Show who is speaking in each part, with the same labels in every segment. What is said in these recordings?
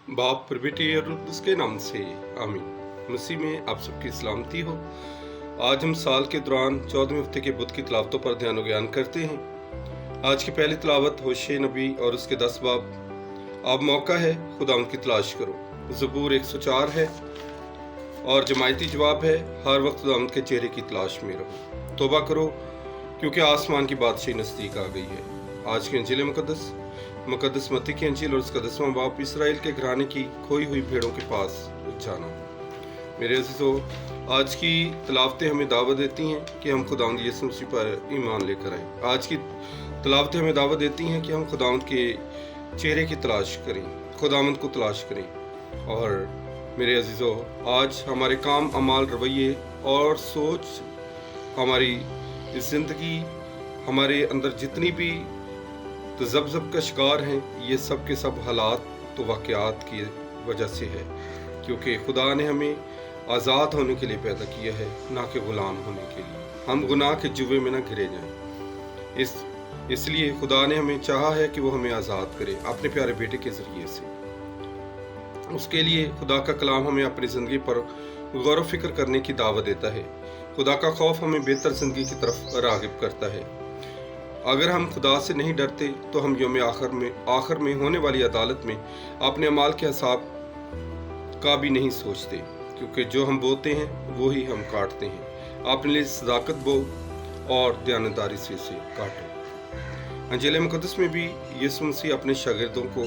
Speaker 1: बाप पर बेटे और उसके नाम से आमीन। मसीह में आप सबकी सलामती हो। आज हम साल के दौरान 14वें हफ्ते के बुध की तिलावतों पर ध्यान ज्ञान करते हैं। आज की पहली तिलावत होशे नबी और उसके 10 बाब। अब मौका है खुदा की तलाश करो। ज़बूर 104 है और जमायती जवाब है हर वक्त खुदा के चेहरे की तलाश में रहो। तौबा करो क्योंकि आसमान की बादशाही नज़दीक आ गई है। आज के इंजील मुकद्दस मत्ती की इंजील और उसका 10वां बाब। इसराइल के घराने की खोई हुई भेड़ों के पास जाना। मेरे अज़ीज़ों, आज की तिलावतें हमें दावत देती हैं कि हम खुदावंद यीशु मसीह पर ईमान लेकर आएं। आज की तिलावतें हमें दावत देती हैं कि हम खुदावंद के चेहरे की तलाश करें, खुदावंद को तलाश करें। और मेरे अज़ीज़ों, आज हमारे काम, अमाल, रवैये और सोच, हमारी ज़िंदगी, हमारे अंदर जितनी भी तज़ब्ज़ब का शिकार हैं, ये सब के सब हालात तो वाक़यात की वजह से है, क्योंकि खुदा ने हमें आज़ाद होने के लिए पैदा किया है, ना कि ग़ुलाम होने के लिए। हम गुनाह के जुए में ना घिरे जाएं। इसलिए खुदा ने हमें चाहा है कि वो हमें आज़ाद करे अपने प्यारे बेटे के ज़रिए से। उसके लिए खुदा का कलाम हमें अपनी ज़िंदगी पर गौर व फिक्र करने की दावत देता है। खुदा का खौफ हमें बेहतर ज़िंदगी की तरफ राग़िब करता है। अगर हम खुदा से नहीं डरते तो हम यौम आखिर में होने वाली अदालत में अपने अमाल के हिसाब का भी नहीं सोचते, क्योंकि जो हम बोते हैं वो ही हम काटते हैं। अपने लिए सदाकत बो और दयानतदारी से इसे काटो। इंजील मुकद्दस में भी यीशु मसीह अपने शागिर्दों को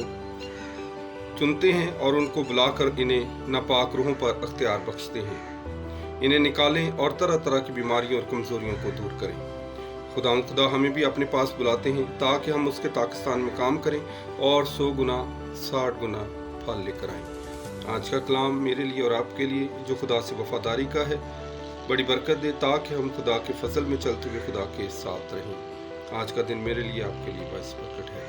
Speaker 1: चुनते हैं और उनको बुलाकर इन्हें नापाक रूहों पर अख्तियार बख्शते हैं। इन्हें निकालें और तरह तरह की बीमारियों और कमजोरियों को दूर करें। खुदा हमें भी अपने पास बुलाते हैं ताकि हम उसके पाकिस्तान में काम करें और 100 गुना 60 गुना फल लेकर आएं। आज का कलाम मेरे लिए और आपके लिए, जो खुदा से वफादारी का है, बड़ी बरकत दे ताकि हम खुदा के फजल में चलते हुए खुदा के साथ रहें। आज का दिन मेरे लिए, आपके लिए बस बरकत है।